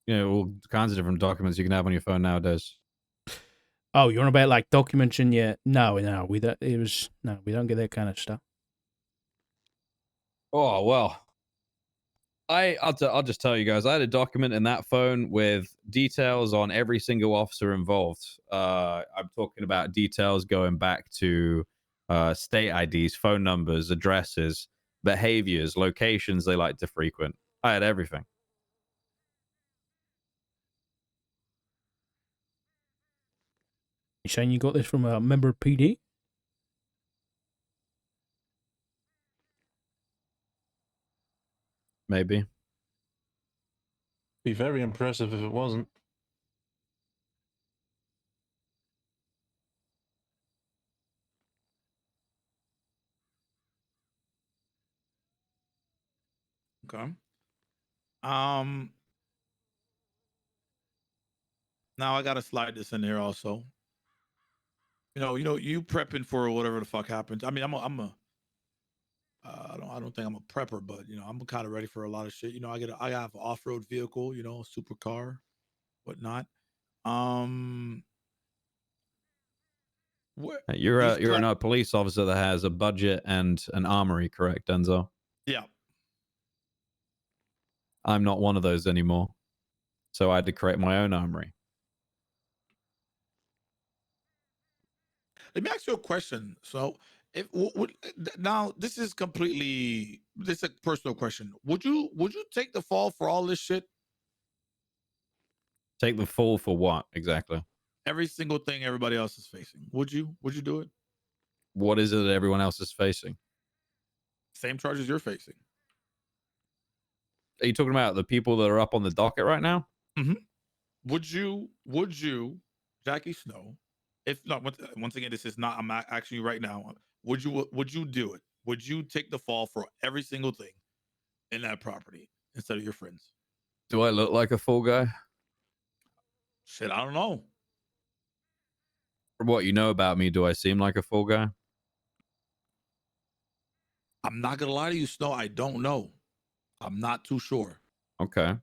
all kinds of different documents you can have on your phone nowadays. Oh, you're on about like documents in your no, we don't. We don't get that kind of stuff. Oh well, I'll just tell you guys. I had a document in that phone with details on every single officer involved. I'm talking about details going back to state IDs, phone numbers, addresses, behaviors, locations they like to frequent. I had everything. You saying you got this from a member of PD? Maybe. Be very impressive if it wasn't. Okay. Now I gotta slide this in there also. You prepping for whatever the fuck happens. I mean, I don't think I'm a prepper, but I'm kind of ready for a lot of shit. I have an off-road vehicle, supercar, whatnot. You're a police officer that has a budget and an armory, correct, Denzel? Yeah. I'm not one of those anymore, so I had to create my own armory. Let me ask you a question. So, now this is a personal question. Would you take the fall for all this shit? Take the fall for what exactly? Every single thing everybody else is facing. Would you do it? What is it that everyone else is facing? Same charges you're facing. Are you talking about the people that are up on the docket right now? Mm-hmm. Would you, Jackie Snow? If not, once again, this is not. I'm asking you right now. Would you do it? Would you take the fall for every single thing in that property instead of your friends? Do I look like a fool guy? Shit, I don't know. From what you know about me, do I seem like a fool guy? I'm not gonna lie to you, Snow. I don't know. I'm not too sure. Okay.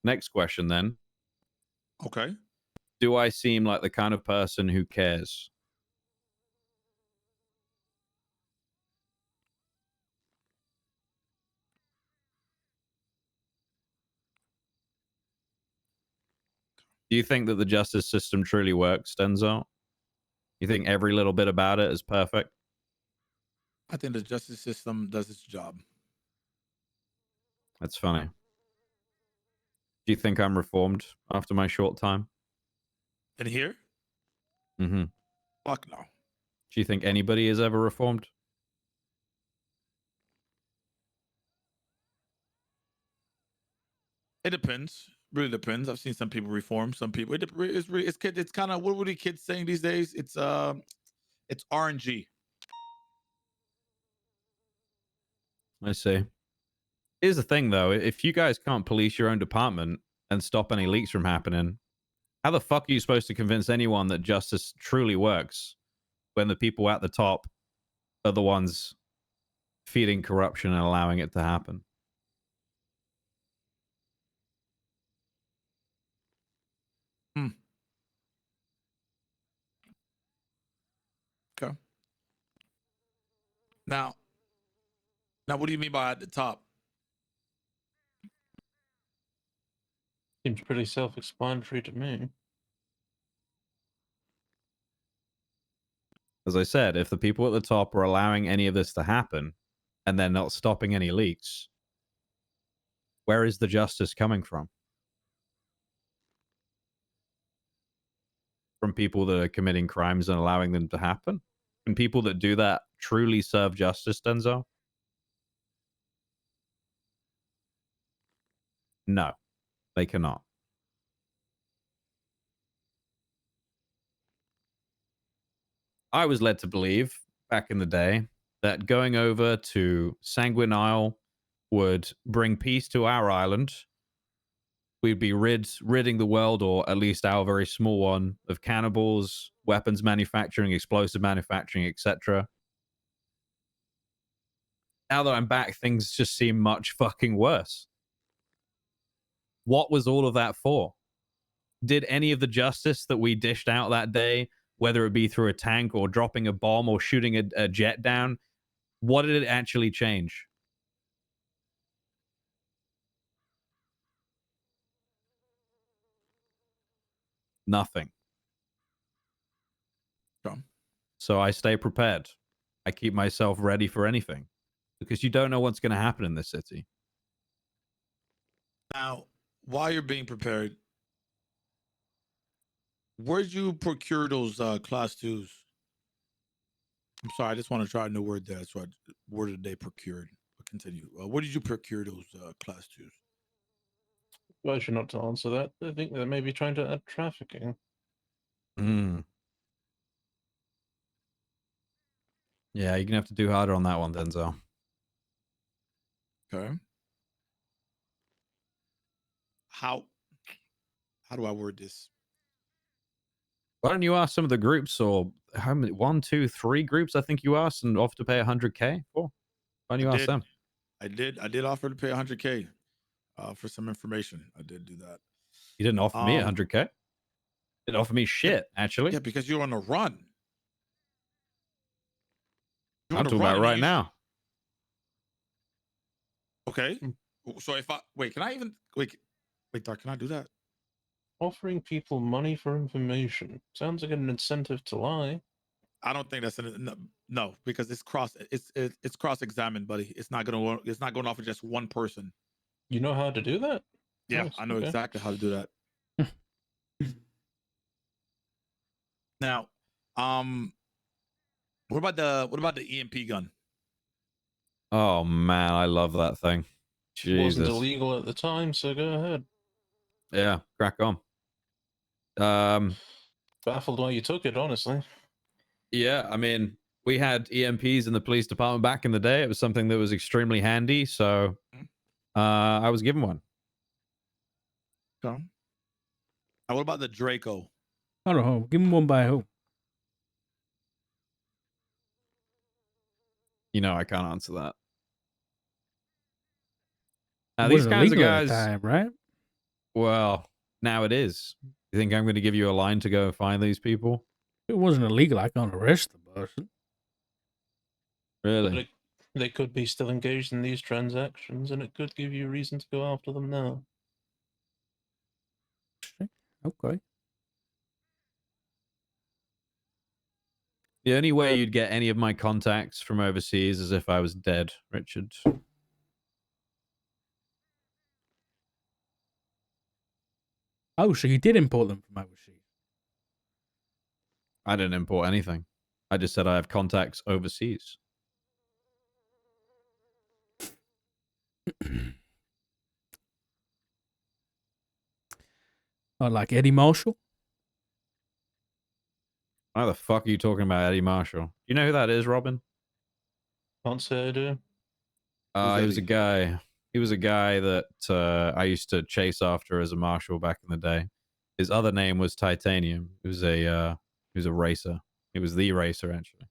Next question then. Okay. Do I seem like the kind of person who cares? Do you think that the justice system truly works, Denzel? You think every little bit about it is perfect? I think the justice system does its job. That's funny. Do you think I'm reformed after my short time? In here? Mm-hmm. Fuck no. Do you think anybody is ever reformed? It depends. Really depends. I've seen some people reform. Some people. It's kind of what were the kids saying these days? It's RNG. I see. Here's the thing, though. If you guys can't police your own department and stop any leaks from happening, how the fuck are you supposed to convince anyone that justice truly works when the people at the top are the ones feeding corruption and allowing it to happen? Okay. Now, what do you mean by at the top? Seems pretty self-explanatory to me. As I said, if the people at the top are allowing any of this to happen and they're not stopping any leaks, where is the justice coming from? From people that are committing crimes and allowing them to happen? Can people that do that truly serve justice, Denzel? No, they cannot. I was led to believe back in the day that going over to Sanguine Isle would bring peace to our island. We'd be ridding the world, or at least our very small one, of cannibals, weapons manufacturing, explosive manufacturing, etc. Now that I'm back, things just seem much fucking worse. What was all of that for? Did any of the justice that we dished out that day, whether it be through a tank or dropping a bomb or shooting a jet down, what did it actually change? Nothing. Sure. So I stay prepared. I keep myself ready for anything because you don't know what's going to happen in this city. Now, while you're being prepared, where'd you procure those class 2s? I'm sorry, I just want to try a new word there. So where did they procured? Continue. Where did you procure those class 2s? Why should not to answer that? I think they may be trying to add trafficking. Mm. Yeah, you're going to have to do harder on that one, Denzel. Okay. How do I word this? Why don't you ask some of the groups, or how many? 1, 2, 3 groups? I think you asked, and offer to pay 100K for. Why don't you ask them? I did offer to pay 100K for some information. I did do that. You didn't offer me 100K. You didn't offer me shit, actually. Yeah, because you're on the run. You're I'm on the talking about run, right now. Okay. So if I wait, can I even wait, Doc, can I do that? Offering people money for information sounds like an incentive to lie. I don't think that's no, because it's cross examined, buddy. It's not going off of just one person. You know how to do that? Yeah, Nice, I know okay. exactly how to do that. Now, what about the EMP gun? Oh man, I love that thing. It wasn't Jesus. illegal at the time, so go ahead. Yeah, crack on. Baffled why you took it, honestly. Yeah, I mean, we had EMPs in the police department back in the day. It was something that was extremely handy, so I was given one. Okay. Now, what about the Draco? I don't know. Give him one by who? You know, I can't answer that. Now, It these wasn't kinds of illegal at guys, the time, right? well, now it is. You think I'm going to give you a line to go find these people? If it wasn't illegal, I can't arrest the person. Really? But they could be still engaged in these transactions, and it could give you reason to go after them now. Okay. The only way you'd get any of my contacts from overseas is if I was dead, Richard. Oh, so you did import them from overseas? I didn't import anything. I just said I have contacts overseas. Oh, like Eddie Marshall? Why the fuck are you talking about Eddie Marshall? You know who that is, Robin? Can't say I do. He was a guy. He was a guy that I used to chase after as a marshal back in the day. His other name was Titanium. He was a racer. He was the racer, actually.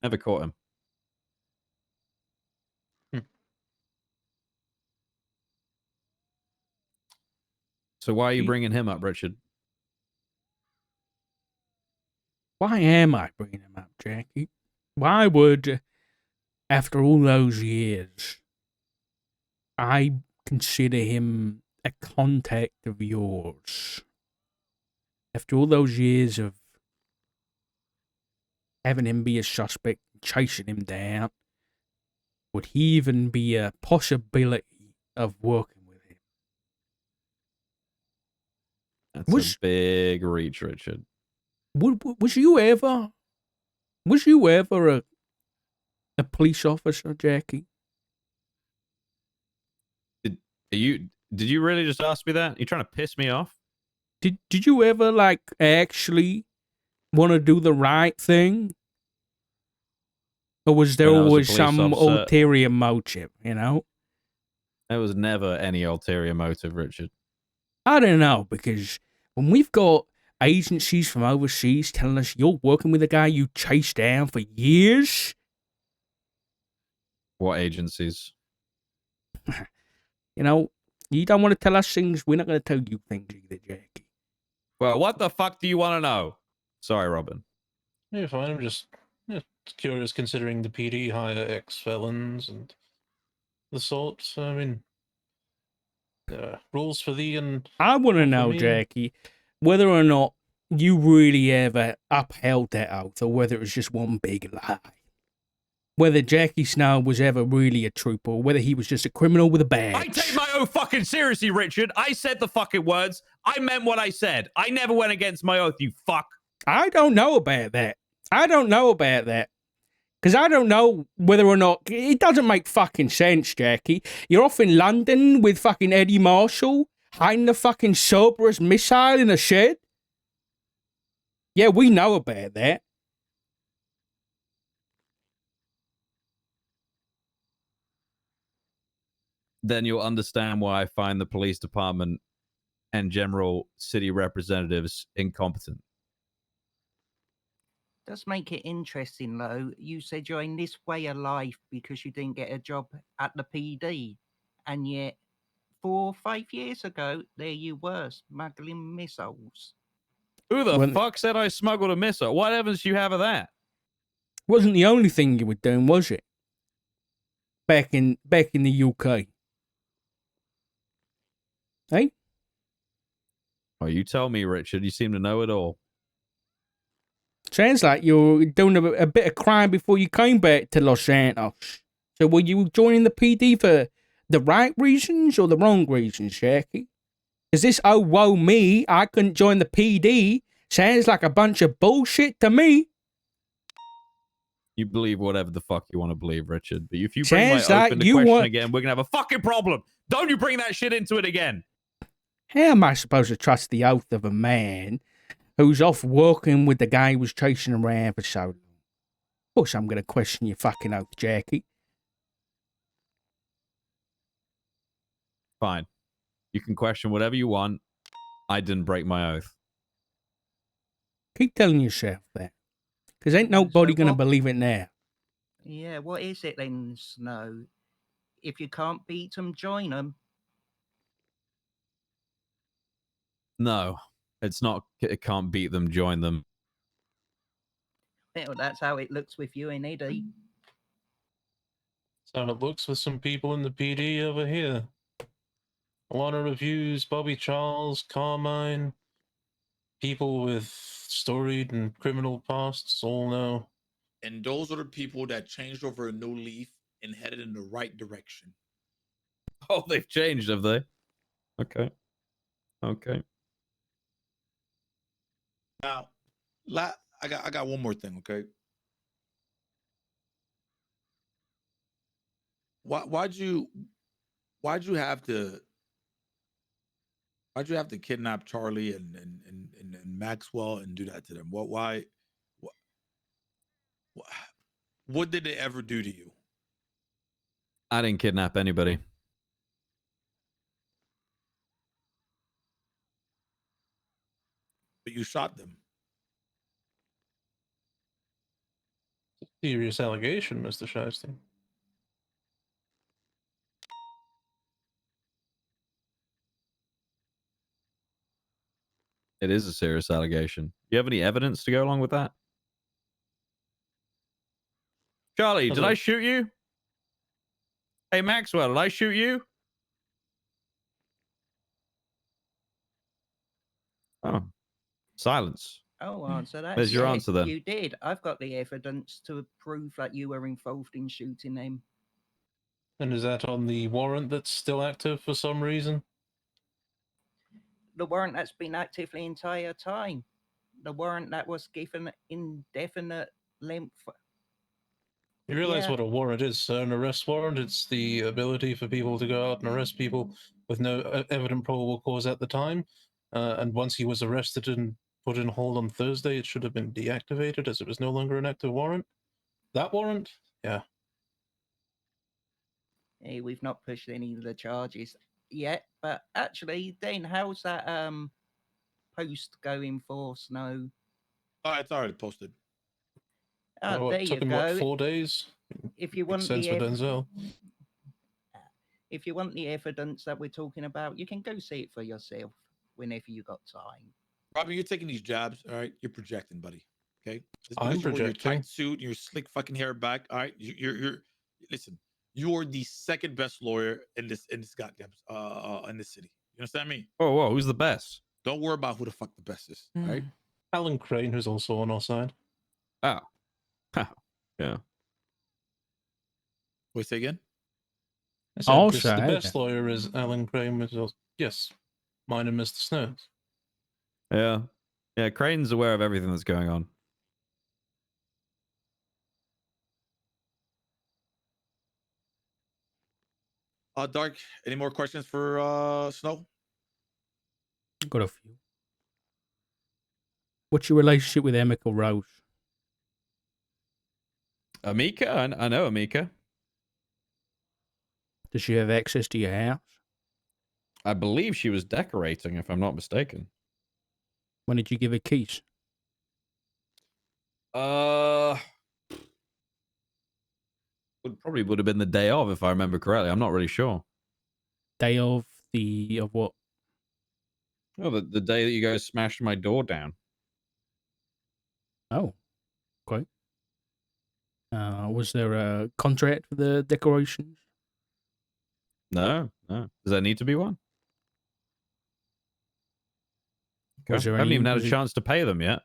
Never caught him. So why are you bringing him up, Richard? Why am I bringing him up, Jackie? Why would, after all those years, I consider him a contact of yours? After all those years of having him be a suspect, chasing him down, would he even be a possibility of working with him? That's a big reach, Richard. Was you ever a police officer, Jackie? Did you really just ask me that? You trying to piss me off? Did you ever like actually want to do the right thing? Or was there When I was a always police some officer- ulterior motive, you know? There was never any ulterior motive, Richard. I don't know, because when we've got agencies from overseas telling us you're working with a guy you chased down for years, What agencies? you know, You don't want to tell us things, we're not going to tell you things either, Jackie. Well, what the fuck do you want to know? Sorry, Robin. Yeah, fine. I'm just curious, considering the PD hire ex-felons and the sort. I mean, rules for thee and I want to for know, me. Jackie, whether or not you really ever upheld that oath or whether it was just one big lie. Whether Jackie Snow was ever really a trooper or whether he was just a criminal with a badge. I take my oath fucking seriously, Richard. I said the fucking words. I meant what I said. I never went against my oath, you fuck. I don't know about that. I don't know about that. Because I don't know whether or not... It doesn't make fucking sense, Jackie. You're off in London with fucking Eddie Marshall hiding the fucking Cerberus missile in a shed? Yeah, we know about that. Then you'll understand why I find the police department and general city representatives incompetent. Does make it interesting, though. You said you're in this way of life because you didn't get a job at the PD. And yet, 4 or 5 years ago, there you were, smuggling missiles. Who the fuck said I smuggled a missile? What evidence do you have of that? Wasn't the only thing you were doing, was it? Back in the UK. Hey? Oh, you tell me, Richard. You seem to know it all. Sounds like you're doing a bit of crime before you came back to Los Santos. So were you joining the PD for the right reasons or the wrong reasons, Jackie? Is this, oh, woe me, I couldn't join the PD, sounds like a bunch of bullshit to me. You believe whatever the fuck you want to believe, Richard. But if you bring Sounds my oath like into you question want... again, we're going to have a fucking problem. Don't you bring that shit into it again. How am I supposed to trust the oath of a man who's off working with the guy who was chasing around for so long? Of course I'm going to question your fucking oath, Jackie. Fine. You can question whatever you want. I didn't break my oath. Keep telling yourself that. Because ain't nobody going to believe it now. Yeah, what is it then, Snow? If you can't beat them, join them. No, it's not. It can't beat them, join them. Well, that's how it looks with you and Eddie. That's how it looks with some people in the PD over here. A lot of reviews, Bobby Charles, Carmine, people with storied and criminal pasts all know. And those are the people that changed over a new leaf and headed in the right direction. Oh, they've changed, have they? Okay. Okay. Now, I got one more thing, okay? Why'd you have to kidnap Charlie and Maxwell and do that to them? What did they ever do to you? I didn't kidnap anybody. But you shot them. Serious allegation, Mr. Shiesty. It is a serious allegation. Do you have any evidence to go along with that? Charlie, did I shoot you? Hey, Maxwell, did I shoot you? Oh, silence. Oh, answer that. There's your answer then. You did. I've got the evidence to prove that you were involved in shooting them. And is that on the warrant that's still active for some reason? The warrant that's been active the entire time. The warrant that was given indefinite length. You realize what a warrant is, sir? An arrest warrant? It's the ability for people to go out and arrest people with no evident probable cause at the time. And once he was arrested and put in hold on Thursday, it should have been deactivated as it was no longer an active warrant. That warrant? Yeah. Hey, we've not pushed any of the charges yet, but actually, Dane, how's that post going for, Snow? Oh, it's already posted. Oh, there it took you him, go. what, 4 days? If you Makes want sense for Denzel. if you want the evidence that we're talking about, you can go see it for yourself whenever you got time. Robin, you're taking these jabs. All right, you're projecting, buddy. Okay, just I'm because you wear your projecting. tight suit and your slick fucking hair back. All right, you're listen. You're the second best lawyer in this goddamn in this city. You understand me? Whoa, whoa, who's the best? Don't worry about who the fuck the best is. All right. Alan Crane, who's also on our side. Oh, yeah. Wait, say again. I said Our the side. best lawyer is Alan Crane. Yes, mine and Mr. Snow's. Yeah. Yeah, Crane's aware of everything that's going on. Dark. Any more questions for Snow? Got a few. What's your relationship with Emeka Rose? Amika? I know Amika. Does she have access to your house? I believe she was decorating, if I'm not mistaken. When did you give her keys? Probably would have been the day of, if I remember correctly. I'm not really sure. Day of what? Oh, the day that you guys smashed my door down. Oh, okay. Was there a contract for the decorations? No. Does there need to be one? Was there I haven't any- even had a was it- chance to pay them yet.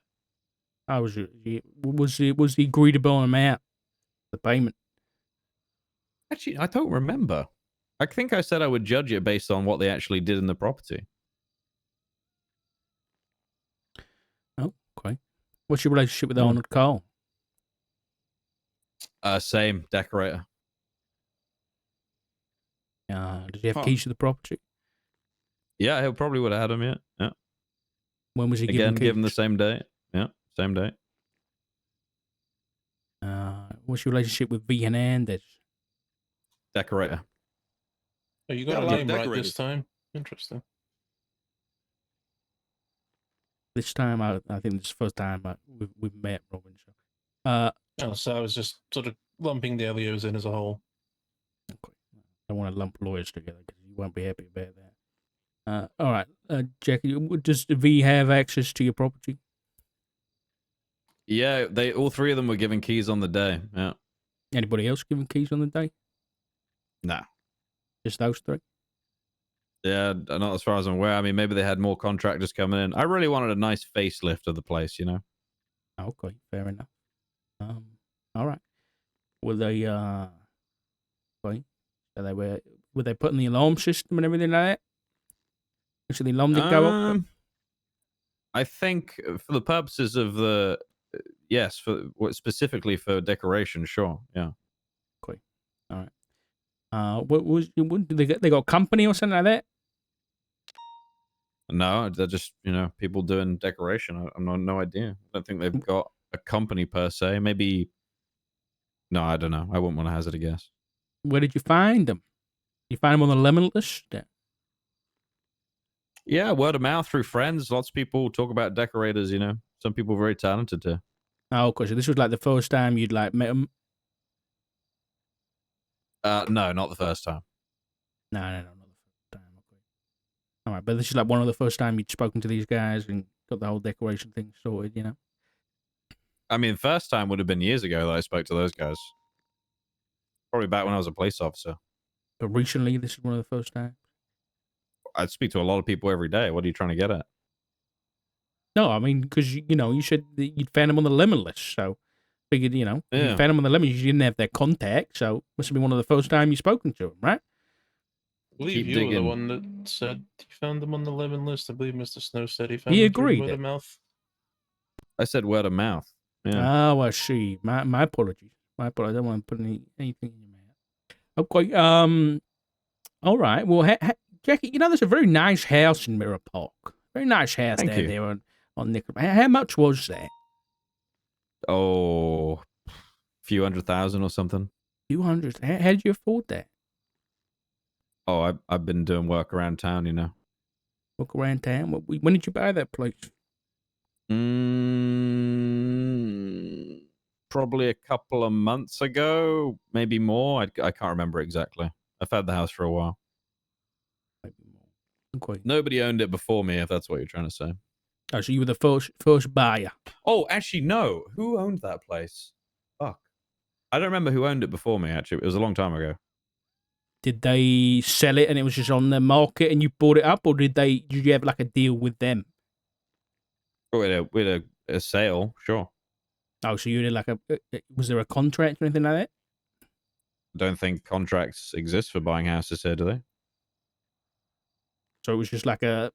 Was the agreed upon amount, the payment? Actually, I don't remember. I think I said I would judge it based on what they actually did in the property. Oh, okay. What's your relationship with Hmm. Arnold Cole? Same decorator. Does he have Huh. keys to the property? Yeah, he probably would have had them yet. Yeah. When was he Again, given given the keys? same day. Yeah, same day. What's your relationship with V. Hernandez? Decorator. Oh, you Got got a a lot of name right decorators. this time. Interesting. This time, I think this is the first time we've met, Robin. So, Oh, so I was just sort of lumping the Elios in as a whole. okay. I don't want to lump lawyers together because you won't be happy about that. All right, Jackie, does V have access to your property? Yeah, all three of them were given keys on the day. Yeah. Anybody else given keys on the day? Nah. Just those three? Yeah, not as far as I'm aware. I mean, maybe they had more contractors coming in. I really wanted a nice facelift of the place, you know? Okay, fair enough. All right. Were they okay? So were they putting the alarm system and everything like that? So the alarm didn't go off? I think for the purposes of the yes, specifically for decoration, sure, yeah. Okay. All right. What did they got a company or something like that? No, they're just people doing decoration. I'm no idea. I don't think they've got a company per se. Maybe. No, I don't know. I wouldn't want to hazard a guess. Where did you find them? You find them on the lemon list? Yeah, word of mouth through friends. Lots of people talk about decorators. Some people are very talented too. Oh, okay. So this was like the first time you'd met them. No, not the first time. No, not the first time. Okay. All right, but this is like one of the first time you'd spoken to these guys and got the whole decoration thing sorted. I mean, first time would have been years ago that I spoke to those guys. Probably back when I was a police officer. But recently, this is one of the first times. I'd speak to a lot of people every day. What are you trying to get at? No, I mean, because you said that you'd found them on the lemon list, so figured you found Yeah. them on the lemon. You didn't have their contact, so must have been one of the first time you spoken to them, right? I believe Keep you were the digging. one that said you found them on the lemon list. I believe Mr. Snow said he found He them through agreed. word of mouth. I said word of mouth. Yeah. Oh, I see. My apologies. My apologies. I don't want to put anything in your mouth. Okay. All right. Well, Jackie, there's a very nice house in Mirror Park. Very nice house Thank down you. there on Nickel. How much was that? Oh, a few 100,000 or something. 200. How did you afford that? Oh, I've been doing work around town, Walk around town. When did you buy that place? Probably a couple of months ago, maybe more. I can't remember exactly. I've had the house for a while. Maybe more. Okay. Nobody owned it before me, if that's what you're trying to say. Oh, so you were the first buyer. Oh, actually, no. Who owned that place? Fuck. I don't remember who owned it before me, actually. It was a long time ago. Did they sell it and it was just on the market and you bought it up, or did you have like a deal with them? With a sale, sure. Oh, so you did like was there a contract or anything like that? I don't think contracts exist for buying houses here, do they? So it was just like a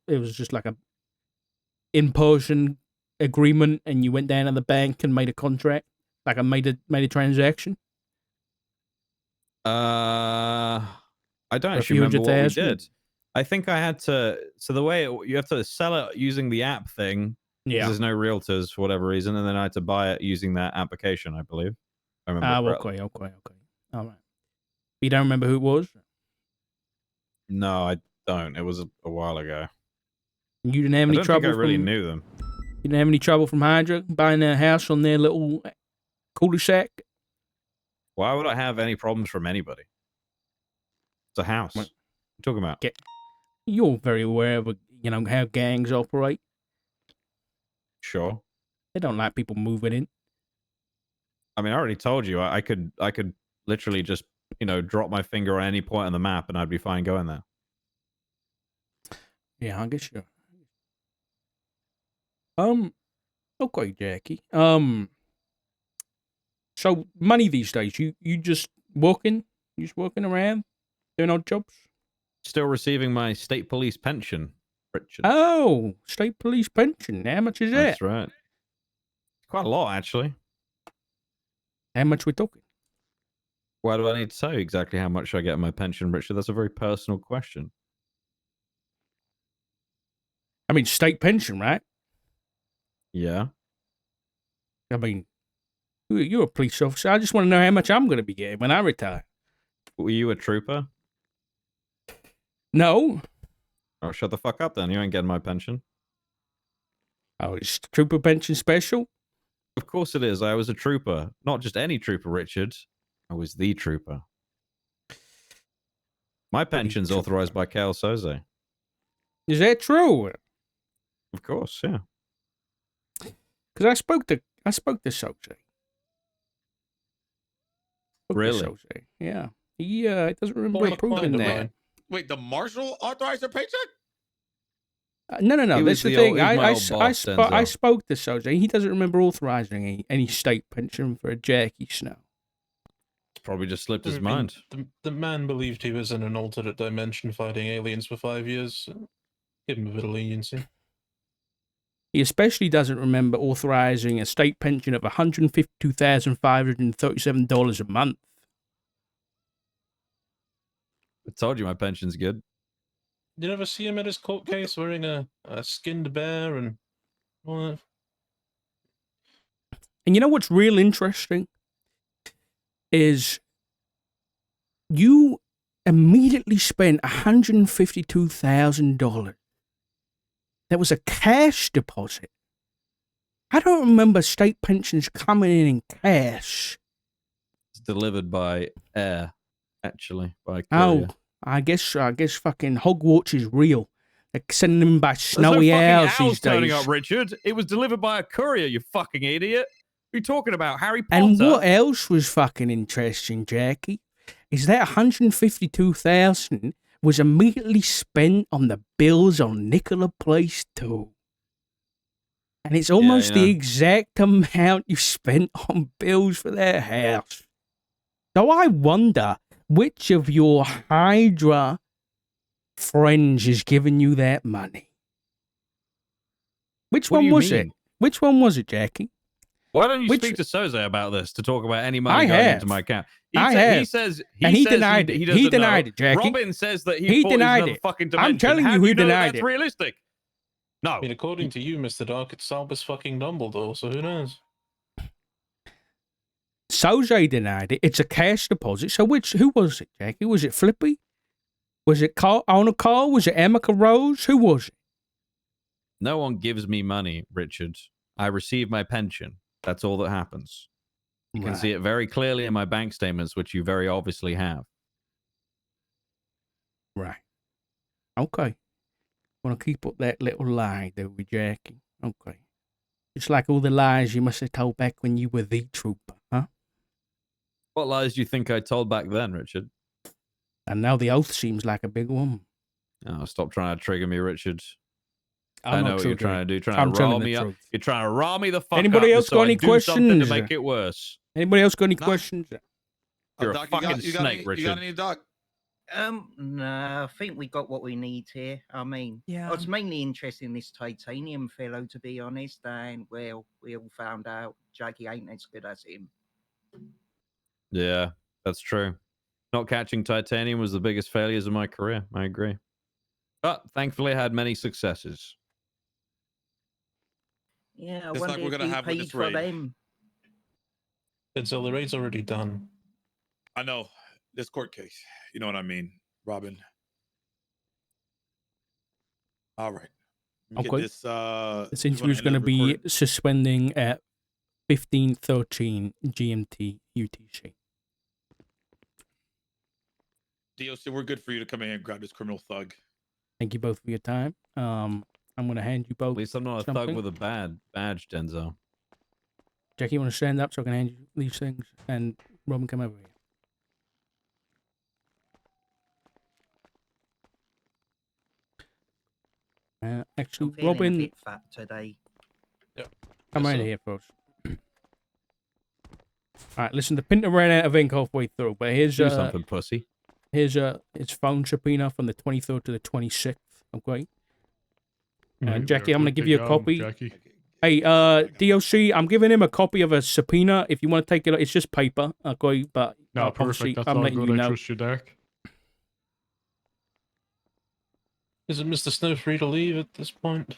in-person agreement, and you went down to the bank and made a contract, like made a transaction. I don't For a actually few remember what we 100,000? did. I think I had to. So the way you have to sell it using the app thing. 'Cause Yeah. there's no realtors for whatever reason, and then I had to buy it using that application, I believe. I remember. correctly. Okay. All right. You don't remember who it was? No, I don't. It was a while ago. You didn't have I any don't trouble. think I really knew them. You didn't have any trouble from Hydra buying a house on their little cul-de-sac. Why would I have any problems from anybody? It's a house. What are you talking about? You're very aware of how gangs operate. Sure. They don't like people moving in. I mean, I already told you I could literally just drop my finger on any point on the map and I'd be fine going there. Yeah, I guess you. Okay, Jackie. So money these days, you just working around, doing odd jobs. Still receiving my state police pension, Richard. Oh, state police pension. How much is that? That's right. Quite a lot, actually. How much we talking? Why do I need to tell you exactly how much I get in my pension, Richard? That's a very personal question. I mean, state pension, right? Yeah. I mean, you're a police officer. I just want to know how much I'm going to be getting when I retire. Were you a trooper? No. Oh, shut the fuck up then. You ain't getting my pension. Oh, it's trooper pension special? Of course it is. I was a trooper. Not just any trooper, Richard. I was the trooper. My pension's authorized by Cal Soze. Is that true? Of course, yeah. Because I spoke to Soze. Really? Yeah. He doesn't remember approving that. Wait, the marshal authorized your paycheck? No. That's the thing. I spoke to Soze. He doesn't remember authorizing any state pension for Jackie Snow. It's probably just slipped his mind. The man believed he was in an alternate dimension fighting aliens for 5 years. Give him a bit of leniency. He especially doesn't remember authorizing a state pension of $152,537 a month. I told you my pension's good. You never see him at his court case wearing a skinned bear and all that? And you know what's real interesting? Is you immediately spent $152,000. That was a cash deposit. I don't remember state pensions coming in cash. It's delivered by air, actually, by courier. Oh, I guess fucking Hogwarts is real. They're sending them by snowy owls these turning days. up, Richard. It was delivered by a courier, you fucking idiot. What are you talking about? Harry Potter? And what else was fucking interesting, Jackie, is that $152,000 was immediately spent on the bills on Nicola Place too. And it's almost the exact amount you spent on bills for that house. So I wonder which of your Hydra friends is giving you that money. Which one was it? Which one was it, Jackie? Why don't you speak to Soze about this to talk about any money going into my account? He says he denied it. He denied it, Jackie. Robin says that he denied it. Fucking dimension. I'm telling you, he denied that's realistic. No. I mean, according to you, Mr. Dark, it's Albus fucking Dumbledore, so who knows? Soze denied it. It's a cash deposit. So who was it, Jackie? Was it Flippy? Was it Owner Carl? Was it Amica Rose? Who was it? No one gives me money, Richard. I receive my pension. That's all that happens. You can see it very clearly in my bank statements, which you very obviously have. Right. Okay. Want to keep up that little lie, do we, Jackie? Okay. It's like all the lies you must have told back when you were the trooper, huh? What lies do you think I told back then, Richard? And now the oath seems like a big one. Oh, stop trying to trigger me, Richard. I'm I know not what you're triggering. trying to do. Trying I'm to telling rile the me up. truth. You're trying to rile me the fuck Anybody up else just got so I any do something to questions? make it worse. Anybody else got any Nah. questions? You're a Doc, fucking you got snake, any, Richard. You got any, Doc? No, I think we got what we need here. I mean, I was mainly interested in this titanium fellow, to be honest, and well, we all found out Jackie ain't as good as him. Yeah, that's true. Not catching titanium was the biggest failures of my career. I agree. But thankfully, I had many successes. Yeah, I Just wonder like we're if gonna you have with paid this for raid. them. So the raid's already done. I know this court case. You know what I mean, Robin. All right. Let me Okay. get this. This you wanna interview is end going to the be recording? suspending at 15:13 GMT UTC. DOC, we're good for you to come in and grab this criminal thug. Thank you both for your time. I'm going to hand you both At least I'm not a thug something. with a bad badge, Denzel. Jackie, you want to stand up so I can hand you these things? And Robin, come over here. Actually, I'm feeling a Robin, bit fat today. come Yes, right sir. here first. All right, listen, the printer ran out of ink halfway through, but here's Do something, pussy. his phone subpoena from the 23rd to the 26th. Okay, Jackie, I'm gonna give you a copy. Jackie. Hey, DOC, I'm giving him a copy of a subpoena. If you want to take it, it's just paper. Okay, but No, obviously, perfect. That's I'm all letting good. you I know. trust you, Derek. Is it Mr. Snow free to leave at this point?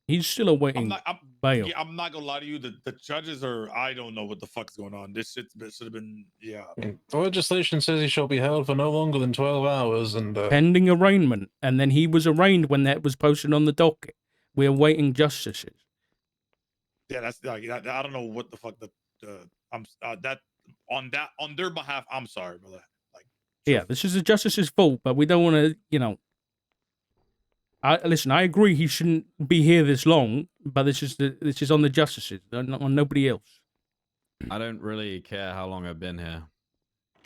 He's still awaiting I'm bail. not gonna lie to you. The judges are. I don't know what the fuck's going on. This shit should have been. Yeah. The legislation says he shall be held for no longer than 12 hours, and Pending arraignment, and then he was arraigned when that was posted on the docket. We're awaiting justices. Yeah, that's like I don't know what the fuck I'm that on their behalf. I'm sorry, brother. Like, Yeah, this is the justice's fault, but we don't want to, listen, I agree he shouldn't be here this long, but this is on the justices, on nobody else. I don't really care how long I've been here.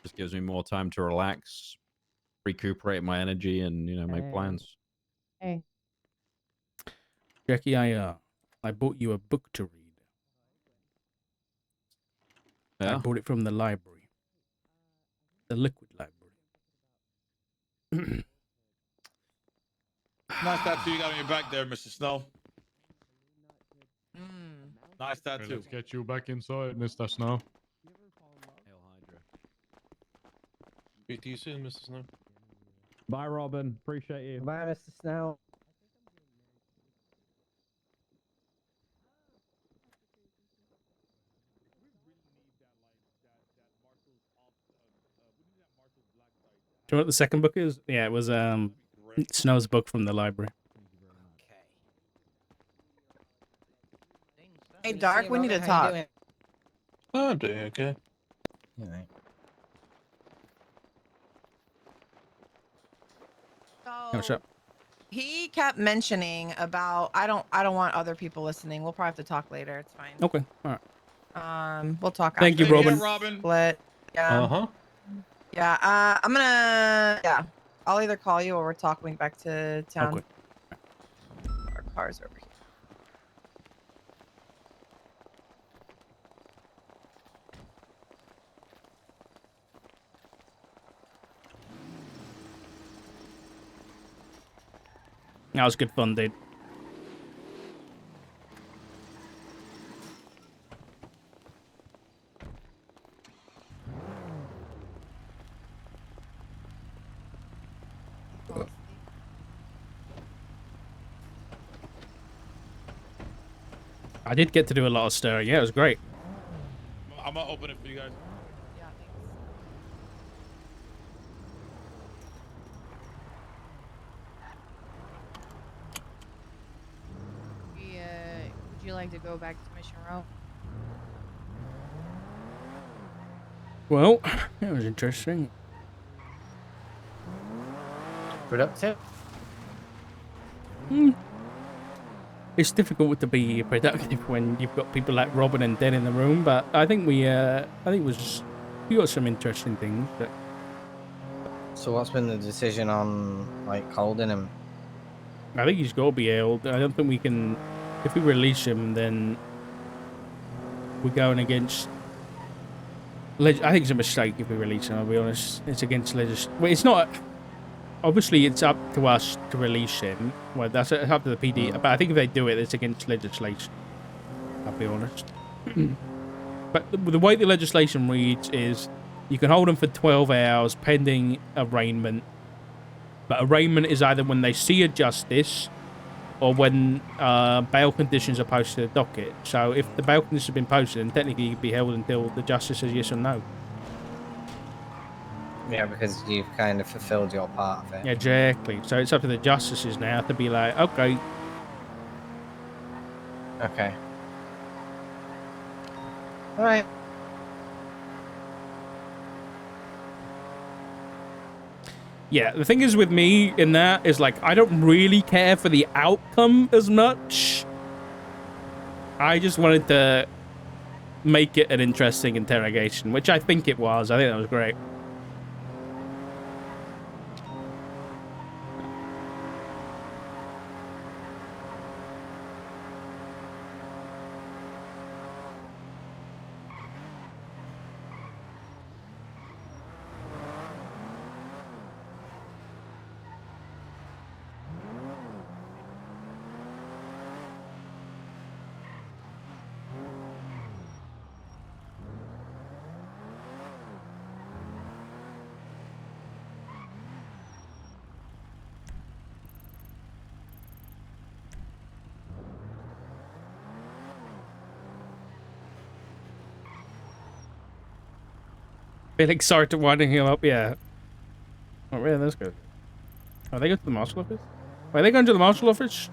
Just gives me more time to relax, recuperate my energy, and make plans. Hey. Jackie, I bought you a book to read. I Yeah. bought it from the library, the Liquid Library. nice tattoo you got on your back there, Mr. Snow. Nice Okay, tattoo. let's get you back inside, Mr. Snow. Hail Hydra. speak to you soon, Mr. Snow. Bye, Robin. Appreciate you. Bye, Mr. Snow. Do you know what the second book is? Yeah, it was Snow's book from the library. Hey, Dark, we need to talk. Oh, I'm doing okay. Alright. What's So up? he kept mentioning about I don't want other people listening. We'll probably have to talk later. It's fine. Okay, all right. We'll talk Thank you, after. Robin. Yeah, Robin. Split. Yeah. Uh-huh. Yeah. I'm gonna. Yeah. I'll either call you or we're talking back to town. Okay. Our car's over here. That was good fun, dude. I did get to do a lot of stirring. Yeah, it was great. I'm gonna open it for you guys. Yeah. Thanks. Would you like to go back to Mission Row? Well, that was interesting. productive? It's difficult to be productive when you've got people like Robin and Den in the room, but I think we got some interesting things. So what's been the decision on like holding him? I think he's got to be held. I don't think we can. If we release him, then we're going against. I think it's a mistake if we release him. I'll be honest. It's against legislation. Well, it's not. Obviously, it's up to us to release him. Well, that's up to the PD. But I think if they do it, it's against legislation. I'll be honest. But the way the legislation reads is you can hold them for 12 hours pending arraignment. But arraignment is either when they see a justice or when bail conditions are posted to the docket. So if the bail conditions have been posted, then technically you can be held until the justice says yes or no. Yeah, because you've kind of fulfilled your part of it. Exactly. So it's up to the justices now to be like, okay. Okay. All right. Yeah, the thing is with me in that is like, I don't really care for the outcome as much. I just wanted to make it an interesting interrogation, which I think it was. I think that was great. Felix started winding him up, yeah. Oh, where are those guys? Are they going to the marshal office? Are they going to the marshal office?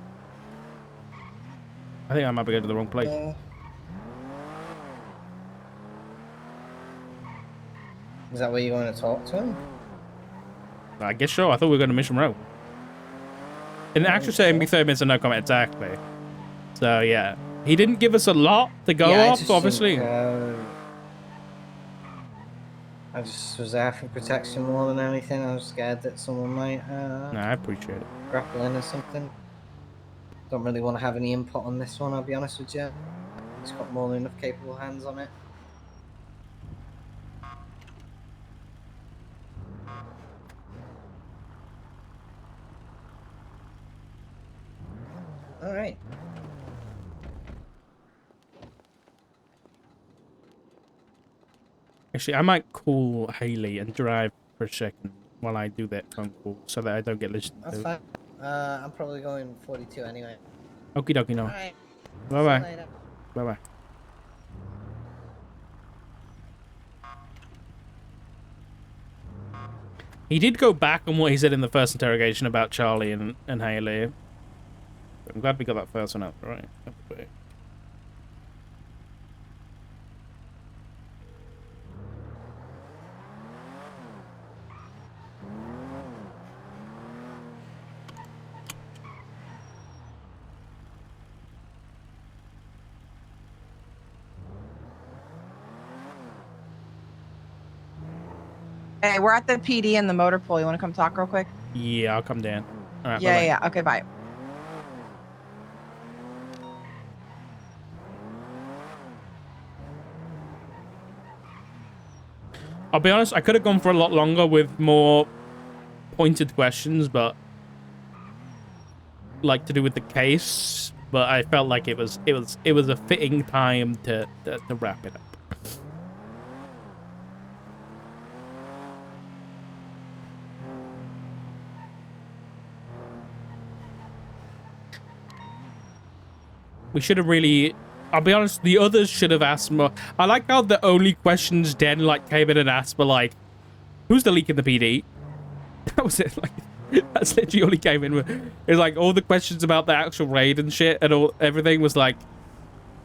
I think I might be going to the wrong place. Is that where you're going to talk to him? I guess so. I thought we were going to Mission Row. In the actual setting, 30 minutes and no comment, exactly. So, yeah. He didn't give us a lot to go off, obviously. I just was there for protection more than anything. I was scared that someone might No, I appreciate it. grapple in or something. Don't really want to have any input on this one, I'll be honest with you. It's got more than enough capable hands on it. Alright. Actually, I might call Haley and drive for a second while I do that phone call so that I don't get listened That's to. fine. I'm probably going 42 anyway. Okie dokie, no. Alright. Bye-bye. Bye-bye. He did go back on what he said in the first interrogation about Charlie and Haley. I'm glad we got that first one out, right? Hey, we're at the PD in the motor pool. You want to come talk real quick? Yeah, I'll come down. All right, Yeah, bye-bye. yeah. Okay, bye. I'll be honest, I could have gone for a lot longer with more pointed questions, but like to do with the case. But I felt like it was a fitting time to wrap it up. We should have really... I'll be honest, the others should have asked more. I like how the only questions Den like came in and asked were like, who's the leak in the PD? That was it. Like, that's literally all he came in with. It was like all the questions about the actual raid and shit and everything was like,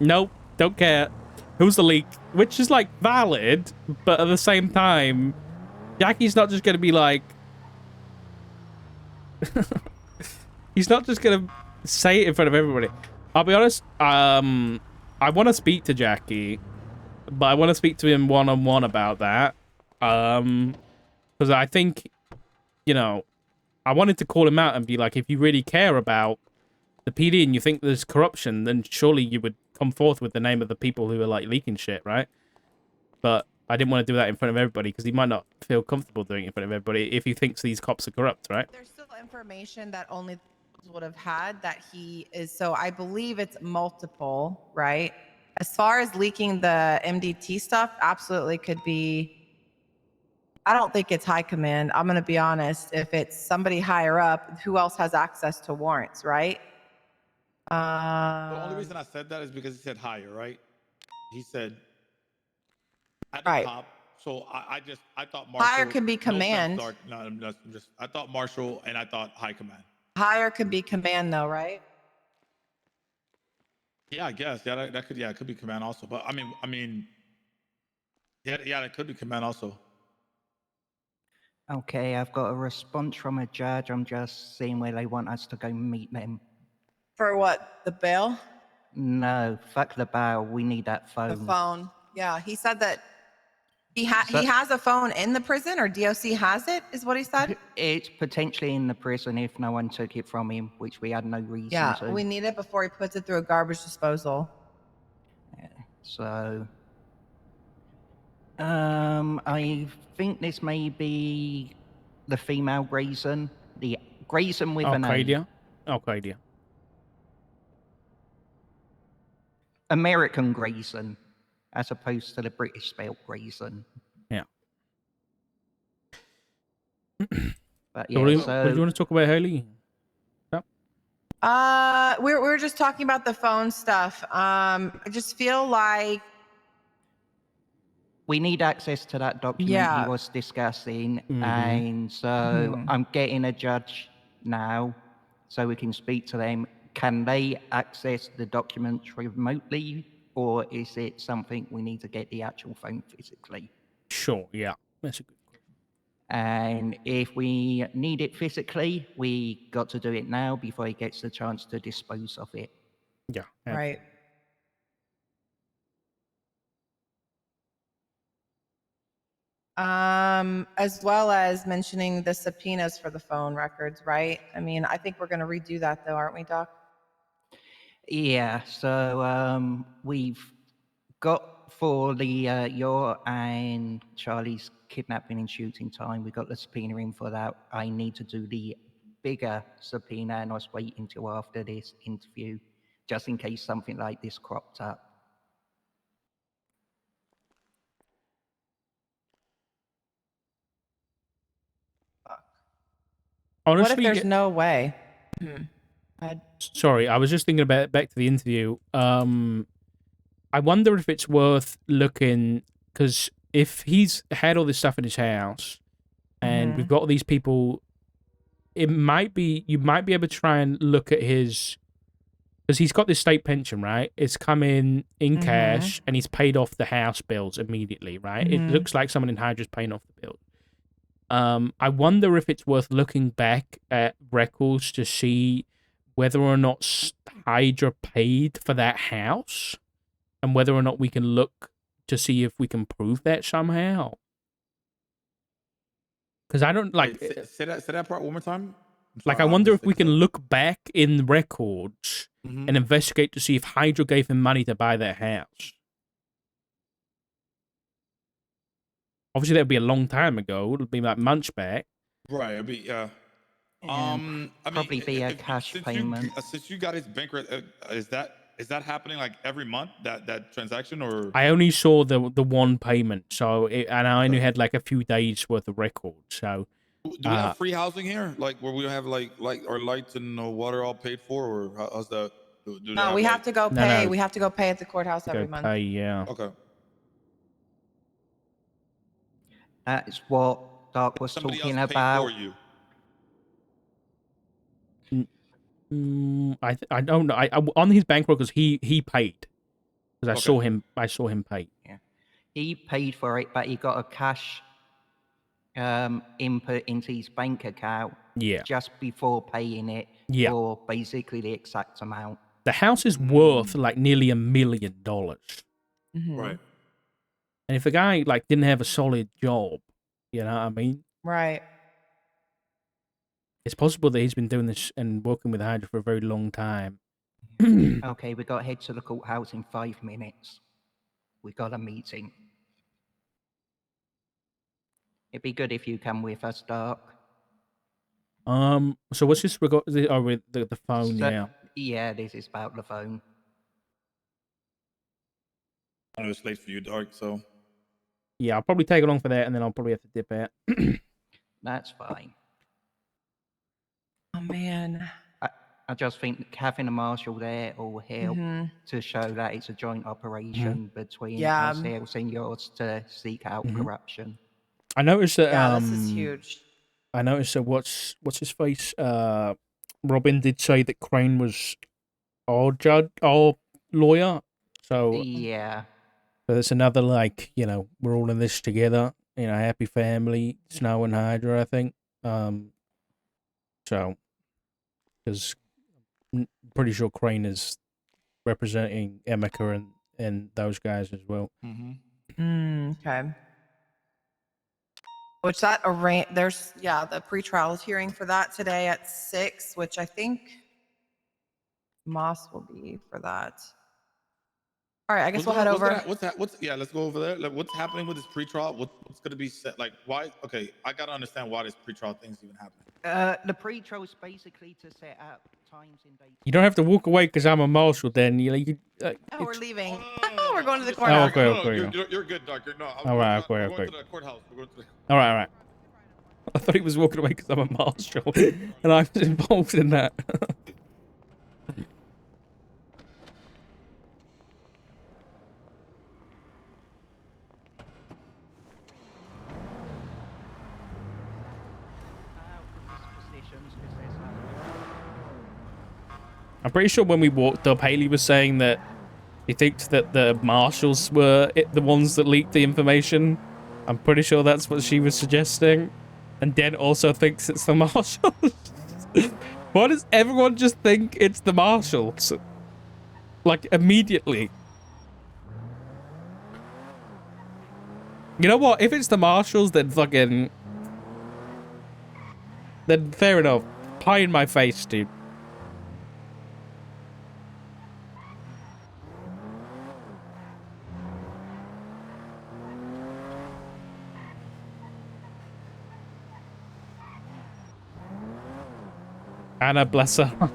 nope, don't care. Who's the leak? Which is like valid, but at the same time, Jackie's not just going to be like, He's not just gonna say it in front of everybody. I'll be honest. I want to speak to Jackie, but I want to speak to him one-on-one about that. Because I think, you know, I wanted to call him out and be like, if you really care about the PD and you think there's corruption, then surely you would come forth with the name of the people who are like leaking shit, right? But I didn't want to do that in front of everybody because he might not feel comfortable doing it in front of everybody if he thinks these cops are corrupt, right? There's still information that only would have had that he is. So I believe it's multiple, right? As far as leaking the MDT stuff, absolutely could be. I don't think it's high command. I'm going to be honest. If it's somebody higher up, who else has access to warrants, right? The only reason I said that is because he said higher, right? He said at the Right. top. So I thought Marshall. Higher could be command. No offense, Dark. No, I'm just. I thought Marshall and I thought high command. Higher could be command, though, right? Yeah, I guess. Yeah, that could. Yeah, it could be command also. But I mean. Yeah, that could be command also. Okay, I've got a response from a judge. I'm just seeing where they want us to go meet them. For what? The bail? No, fuck the bail. We need that phone. The phone. Yeah, he said that he has a phone in the prison, or DOC has it, is what he said? It's potentially in the prison if no one took it from him, which we had no reason Yeah, to. we need it before he puts it through a garbage disposal. Yeah, so... I think this may be the female Grayson. The Grayson with an A. Al-Qaeda. American Grayson, as opposed to the British spelled Grayson. Yeah. But So yeah, what do you want to talk about, Haley? We're just talking about the phone stuff. I just feel like we need access to that document he was discussing, and so I'm getting a judge now so we can speak to them. Can they access the documents remotely, or is it something we need to get the actual phone physically? Sure, yeah. That's a good question. And if we need it physically, we got to do it now before he gets the chance to dispose of it. Yeah. right. As well as mentioning the subpoenas for the phone records, right? I mean, I think we're going to redo that though, aren't we, Doc? Yeah, so we've got for the your and Charlie's kidnapping and shooting time, we got the subpoena in for that. I need to do the bigger subpoena, and I was waiting till after this interview, just in case something like this cropped up. Honestly, what if there's no way? Sorry, I was just thinking about back to the interview. I wonder if it's worth looking, because if he's had all this stuff in his house and we've got all these people, you might be able to try and look at his, because he's got this state pension, right? It's come in cash and he's paid off the house bills immediately, right? It looks like someone in Hydra's paying off the bills. I wonder if it's worth looking back at records to see whether or not Hydra paid for that house, and whether or not we can look to see if we can prove that somehow. Because I don't like... Say that part one more time. Like, I wonder if we can look back in records and investigate to see if Hydra gave him money to buy that house. Obviously, that would be a long time ago. It would be like months back. Right. It'd be, Probably be a cash payment. Since you got his bank, is that happening like every month? That transaction, or I only saw the one payment, so and I only had like a few days worth of records. So do we have free housing here, like where we have like our lights and water all paid for, or how's that? No, we have to go pay. No. We have to go pay at the courthouse every month. Yeah. Okay. That's what Dark was talking about. For you. I don't know. I on his bankroll, because he paid, because I saw him pay. Yeah, he paid for it, but he got a cash input into his bank account Yeah. just before paying it Yeah. for basically the exact amount. The house is worth like nearly $1 million. Mhm. Right. And if the guy like didn't have a solid job, you know what I mean? Right. It's possible that he's been doing this and working with Hydra for a very long time. Okay, we got to head to the courthouse in 5 minutes. We got a meeting. It'd be good if you come with us, Dark. So what's this regard? Oh, with the phone, So- yeah. Yeah, this is about the phone. I know it's late for you, Dark. So Yeah, I'll probably take along for that, and then I'll probably have to dip out. That's fine. Oh man. I just think having a marshal there will help Mhm. to show that it's a joint operation between Yeah. ourselves and yours to seek out Mhm. corruption. I noticed that. Yeah, this is huge. I noticed that. What's his face? Robin did say that Crane was our judge, our lawyer. So Yeah. there's another like we're all in this together. Happy family, Snow and Hydra. I think. So because pretty sure Crane is representing Emeka and those guys as well. Okay. Which there's the pretrial hearing for that today at 6, which I think Moss will be for that. All right, I guess we'll head over. Yeah, let's go over there. Like, what's happening with this pretrial? What's going to be set? Like, why? Okay, I gotta understand why this pretrial thing's even happening. The pre-trial is basically to set up times and dates. You don't have to walk away because I'm a marshal. Then Oh, we're leaving. No, We're going to the I'm just- courthouse. okay, no, okay. You're good, Dark. All right, we're okay. going to the courthouse. We're going to the... All right. I thought he was walking away because I'm a marshal, and I was involved in that. I'm pretty sure when we walked up, Haley was saying that he thinks that the marshals were the ones that leaked the information. I'm pretty sure that's what she was suggesting. And Den also thinks it's the marshals. Why does everyone just think it's the marshals? Like, immediately. You know what? If it's the marshals, then fucking... Then fair enough. Pie in my face, dude. Anna, bless her.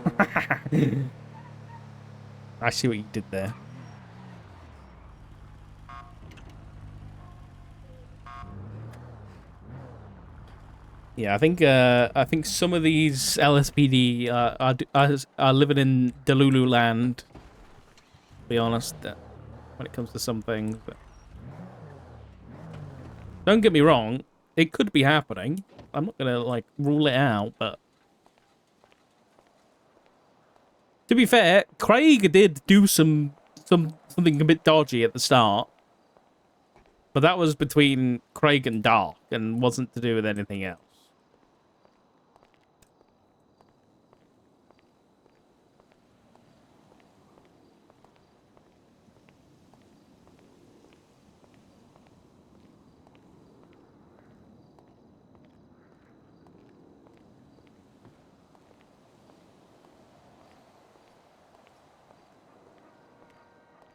I see what you did there. Yeah, I think some of these LSPD are living in Delulu land. To be honest, when it comes to some things. But don't get me wrong, it could be happening. I'm not gonna like rule it out, but to be fair, Craig did do something a bit dodgy at the start, but that was between Craig and Dark and wasn't to do with anything else.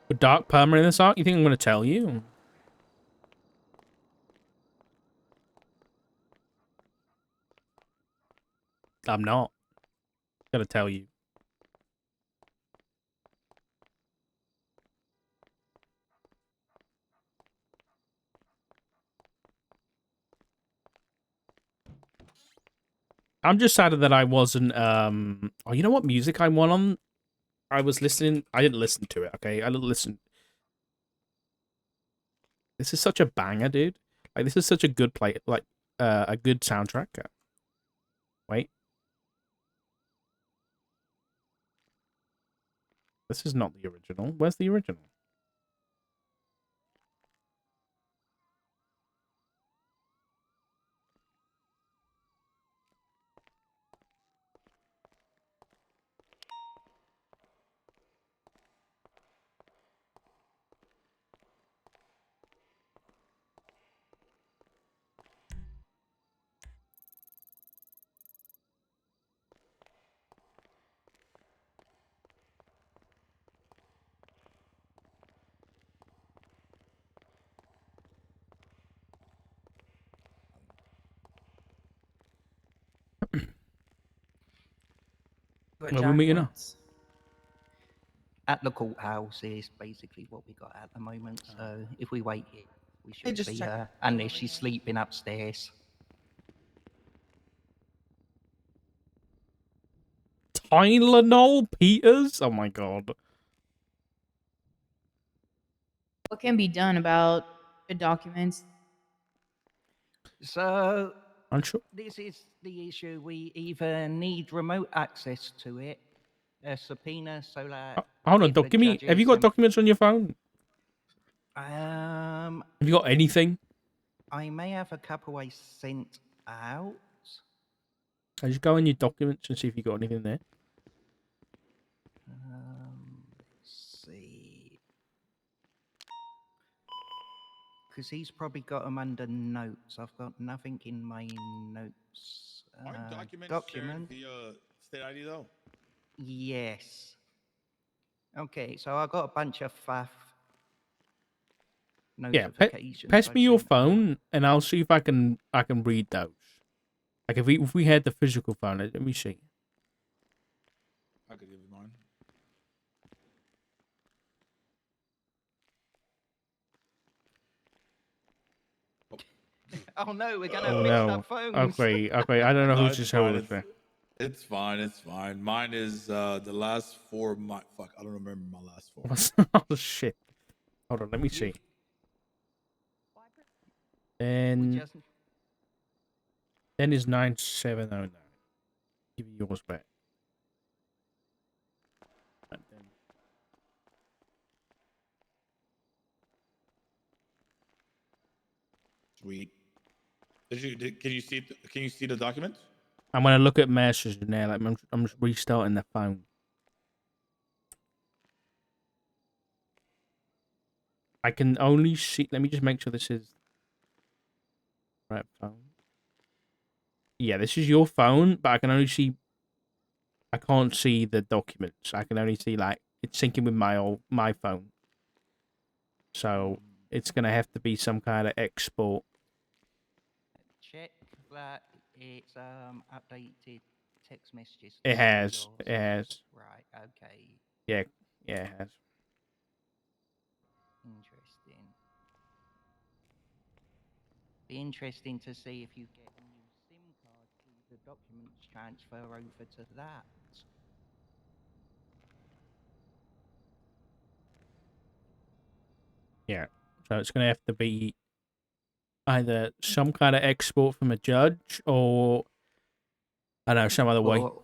With Dark Perma in this arc, you think I'm going to tell you? I'm not going to tell you. I'm just sad that I wasn't, oh, you know what music I won on? I was listening, I didn't listen to it, okay? I didn't listen. This is such a banger, dude. Like, this is such a good play, like, a good soundtrack. Wait. This is not the original. Where's the original? What Where we Jack meeting up? wants. At the courthouse is basically what we got at the moment. So if we wait here, we should just be check her, them unless over she's here. sleeping upstairs. Tylenol Peters? Oh my god. What can be done about the documents? So Unsure. this is the issue. We either need remote access to it, a subpoena, so that Hold on, if the Doc. Give me. Have you judges got and- documents on your phone? Have you got anything? I may have a couple I sent out. I just go in your documents and see if you got anything there. Let's see. Because he's probably got them under notes. I've got nothing in my notes. Aren't documents document. shared via state ID though? Yes. Okay, so I got a bunch of faff Yeah, notifications. pass I've me your sent out. phone and I'll see if I can read those. Like if we had the physical phone, let me see. I could give you mine. Oh no, we're gonna Oh mix no. up phones. Okay. I don't know No, who's just who with me. It's fine. It's fine. Mine is the last four. Fuck, I don't remember my last four. Oh shit. Hold on, let me see. We Then just is 9709. Give you yours back. And then Sweet. Can you see? Can you see the document? I'm gonna look at messages now. Like I'm just restarting the phone. I can only see. Let me just make sure this is right phone. Yeah, this is your phone, but I can only see. I can't see the documents. I can only see like it's syncing with my phone. So it's gonna have to be some kind of export. check that it's updated text messages. It to has. yours. It has. Right. Okay. Yeah, it has. Interesting. Be interesting to see if you get a new SIM card, see the documents transfer over to that. Yeah. So it's gonna have to be either some kind of export from a judge or I don't know, some other way. Or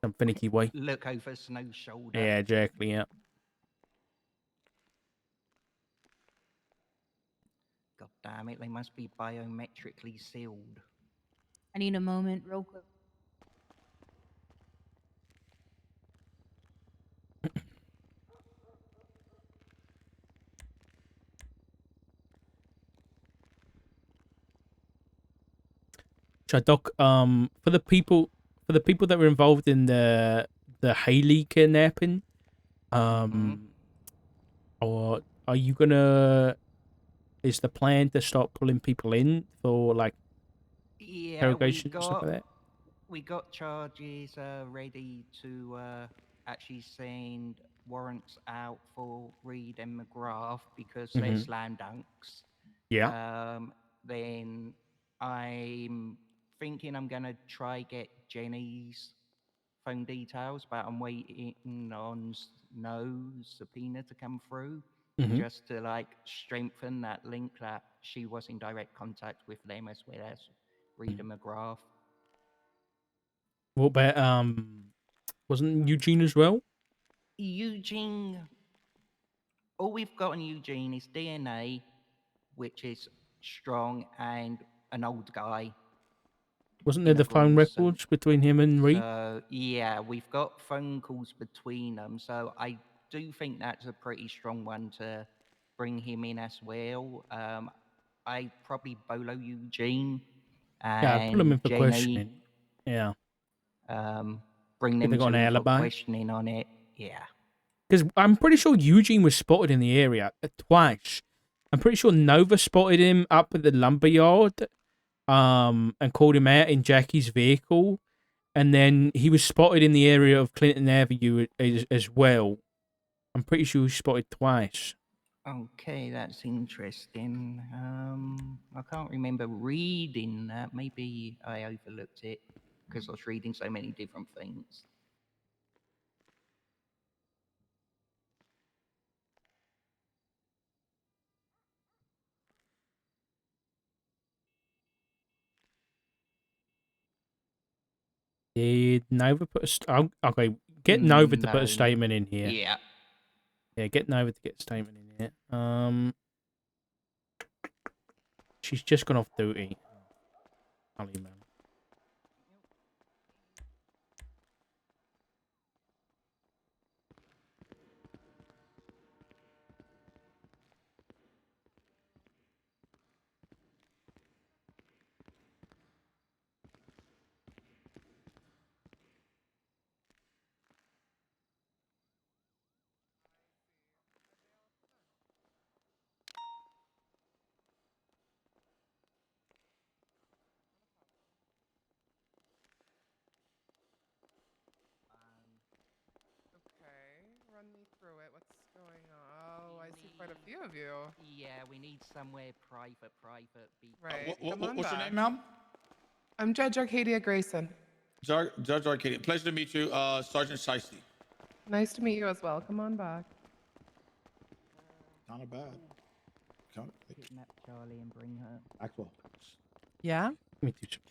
Some finicky way. look over Snow's shoulder. Yeah, exactly, yeah. God damn it, they must be biometrically sealed. I need a moment, real quick. So Doc, for the people that were involved in the Haley kidnapping, or are you gonna? Is the plan to start pulling people in for like Yeah, interrogation and stuff like that? we got charges ready to actually send warrants out for Reed and McGrath because they're Mhm. slam dunks. Yeah. Then I'm thinking I'm gonna try get Jenny's phone details, but I'm waiting on Snow's subpoena to come through, Mhm. just to like strengthen that link that she was in direct contact with them as well as Reed and McGrath. What about wasn't Eugene as well? Eugene, all we've got on Eugene is DNA, which is strong, and an old guy. Wasn't there in a the phone bronze suit. records between him and Reed? So yeah, we've got phone calls between them. So I do think that's a pretty strong one to bring him in as well. I probably bolo Eugene Yeah, I'd put him in and for Jenny. questioning. Yeah. Bring If them they got an two for alibi. questioning on it. Yeah. Because I'm pretty sure Eugene was spotted in the area twice. I'm pretty sure Nova spotted him up at the lumberyard, and called him out in Jackie's vehicle. and then he was spotted in the area of Clinton Avenue as well. I'm pretty sure he was spotted twice. Okay, that's interesting. I can't remember reading that. Maybe I overlooked it because I was reading so many different things. Did Nova put a okay? Get Nova to put No. a statement in here. Yeah. Yeah, get Nova to get a statement in here. She's just gone off duty. I'll email. Okay, run me through it. What's going on? Oh, I see quite a few of you. Yeah, we need somewhere private. Right. Come What's on your back. name, ma'am? I'm Judge Arcadia Grayson. Judge Arcadia. Pleasure to meet you, Sergeant Shiesty. Nice to meet you as well. Come on back. Not bad. Come. Kidnap Charlie and bring her. Maxwell. Yeah? Let me do some. Thank you.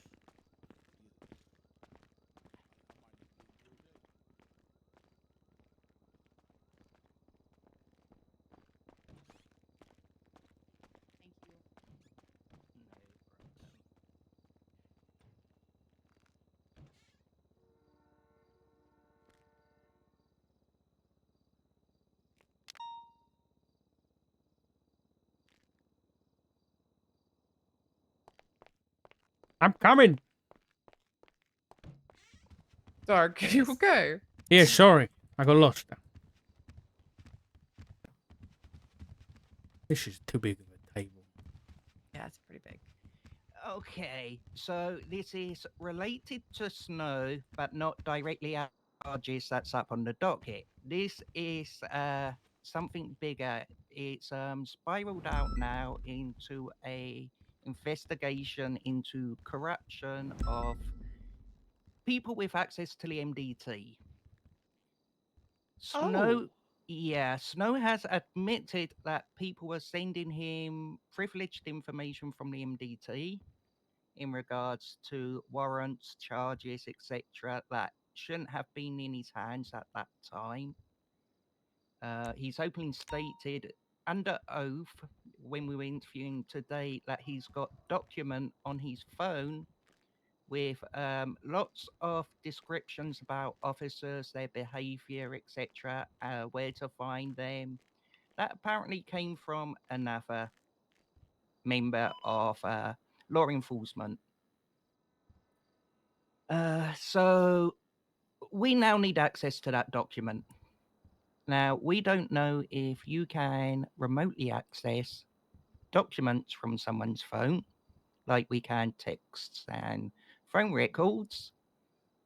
I'm coming. Dark, are you okay? Yeah, sorry, I got lost. This is too big of a table. Yeah, it's pretty big. Okay, so this is related to Snow, but not directly at charges that's up on the docket. This is something bigger. It's spiraled out now into a investigation into corruption of people with access to the MDT. Snow, Oh. yeah, Snow has admitted that people were sending him privileged information from the MDT in regards to warrants, charges, etc., that shouldn't have been in his hands at that time. He's openly stated under oath when we were interviewing today that he's got document on his phone with lots of descriptions about officers, their behavior, etc., where to find them. That apparently came from another member of law enforcement. So we now need access to that document. Now, we don't know if you can remotely access documents from someone's phone, like we can texts and phone records,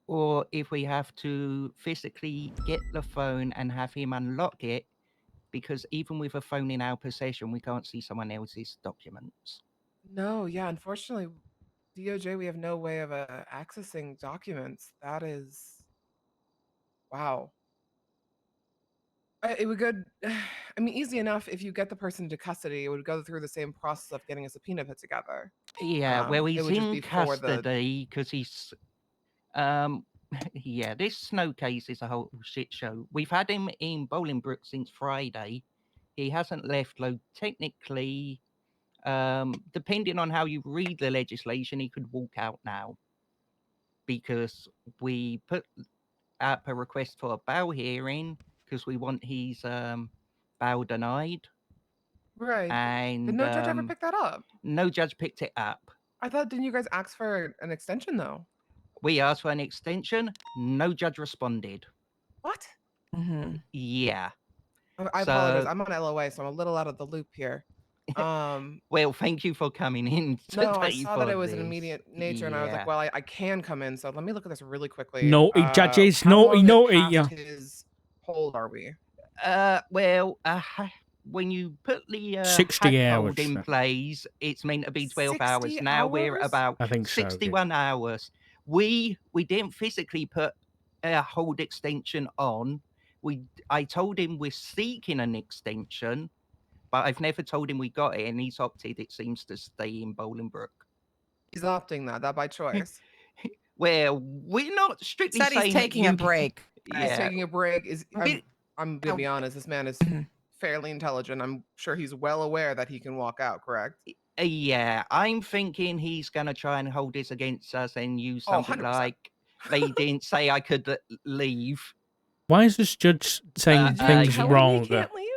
or if we have to physically get the phone and have him unlock it, because even with a phone in our possession, we can't see someone else's documents. No, yeah, unfortunately, DOJ, we have no way of accessing documents. That is. Wow. It would go, I mean, easy enough if you get the person into custody. It would go through the same process of getting a subpoena put together. Yeah, well, It he's would just in be for the. custody because he's yeah, this Snow case is a whole shit show. We've had him in Bolingbrook since Friday. He hasn't left, though technically, depending on how you read the legislation, he could walk out now. Because we put up a request for a bail hearing because we want his bail denied. Right. And Did no judge ever pick that up? No judge picked it up. I thought, didn't you guys ask for an extension though? We asked for an extension. No judge responded. What? Yeah. I apologize. I'm on LOA, so I'm a little out of the loop here. Well, thank you for coming in today. No, I saw that for it was an this. immediate nature, and I was like, Yeah. well, I can come in, so let me look at this really quickly. Naughty judges, How naughty, long naughty. past his hold are we? Well, when you put the 60 handhold hours, in sir. place, it's meant to be 12 hours. 60 Now we're hours? about I think so, yeah. 61 hours. We didn't physically put a hold extension on. I told him we're seeking an extension, but I've never told him we got it, and he's opted, it seems, to stay in Bolingbroke. He's opting that by choice. Well, we're not strictly Said he's saying that taking you a can- break. He's Yeah. taking a break. Bit- I'm gonna be honest. This man is fairly intelligent. I'm sure he's well aware that he can walk out. Correct? Yeah, I'm thinking he's gonna try and hold this against us and use Oh, something 100%. like they didn't say I could leave. Why is this judge saying Did you things tell wrong? him he can't leave?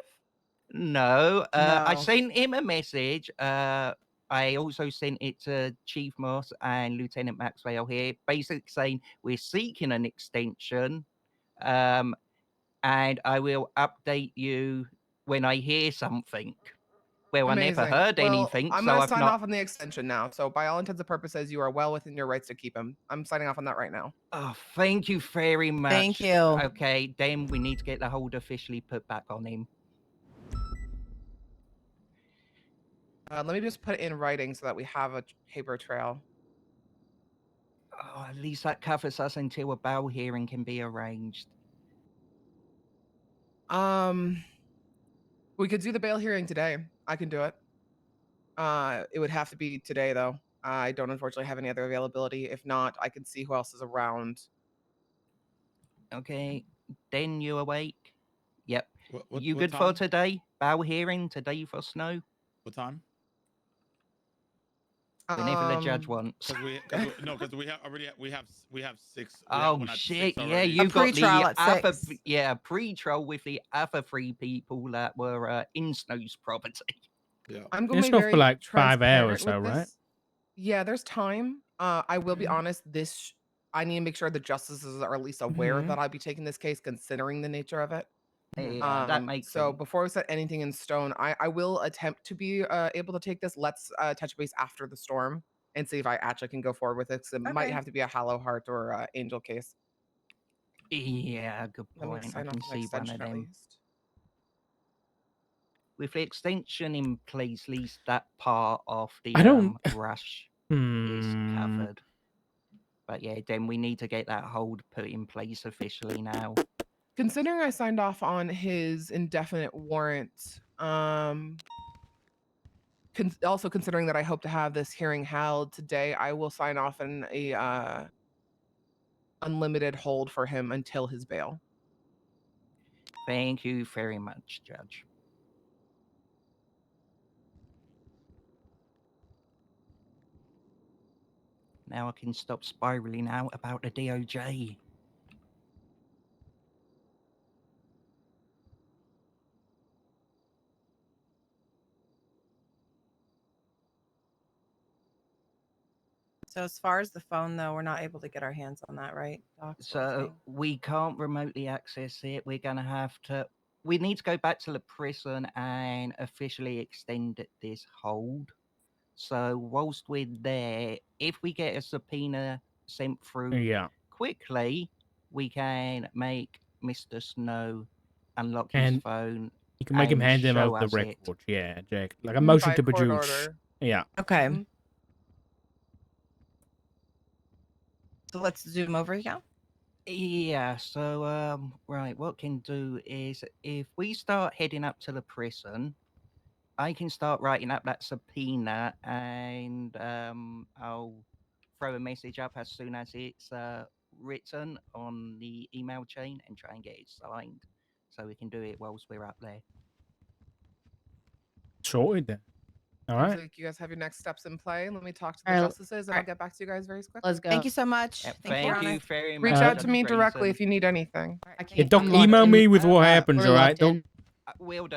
No, I No. sent him a message. I also sent it to Chief Moss and Lieutenant Maxwell here, basically saying we're seeking an extension, and I will update you when I hear something. Well, Amazing. I never heard Well, anything, I'm so gonna I've sign not. off on the extension now. So by all intents and purposes, you are well within your rights to keep him. I'm signing off on that right now. Oh, thank you very much. Thank you. Okay, then we need to get the hold officially put back on him. Let me just put it in writing so that we have a paper trail. Oh, at least that covers us until a bail hearing can be arranged. We could do the bail hearing today. I can do it. It would have to be today though. I don't unfortunately have any other availability. If not, I can see who else is around. Okay, then you awake? Yep. What You what good time? for today? Bail hearing today for Snow? What time? Whenever the judge wants. Because we have 6. We have Oh one at 6 shit! Yeah, already. you got pre-trial the at other 6. pre-trial with the other 3 people that were in Snow's property. Yeah. I'm going to It's be not for very like 5 transparent hours, with though, right? this. Yeah, there's time. I will be honest. I need to make sure the justices are at least aware that I'll be taking this case, considering the nature of it. Yeah, that makes So sense. before we set anything in stone, I will attempt to be able to take this. Let's touch base after the storm and see if I actually can go forward with it. 'Cause it might Okay. have to be a Hollow Heart or Angel case. Yeah, good Let me point. I sign off can on the see one extension of at them. least. With the extension in place, at least that part of the I don't- rush is covered. But yeah, then we need to get that hold put in place officially now. Considering I signed off on his indefinite warrant, also considering that I hope to have this hearing held today, I will sign off on a unlimited hold for him until his bail. Thank you very much, Judge. Now I can stop spiraling out about the DOJ. So as far as the phone, though, we're not able to get our hands on that, right, Doc? Is what we're So saying? we can't remotely access it. We're going to have to... We need to go back to the prison and officially extend this hold. So whilst we're there, if we get a subpoena sent through Yeah. quickly, we can make Mr. Snow unlock his And phone. You can make him and hand him show over the us it. record. Yeah, Jake. Like a motion By to court produce. order. Yeah. Okay. Mhm. So let's zoom over again. Yeah, so right, what can do is if we start heading up to the prison, I can start writing up that subpoena and I'll throw a message up as soon as it's written on the email chain and try and get it signed so we can do it whilst we're up there. Sorted then. All Looks right. like you guys have your next steps in play. Let me talk to the All right. justices and I'll get back to you guys very quickly. Let's go. Thank you so much. Yep, Thank you, thank you Honor. very much. Reach out to Judge me directly Grayson. if you need anything. I Yeah, can't. don't I'm locked email in. me with what happens, We're all right? locked in. Don't. Will do.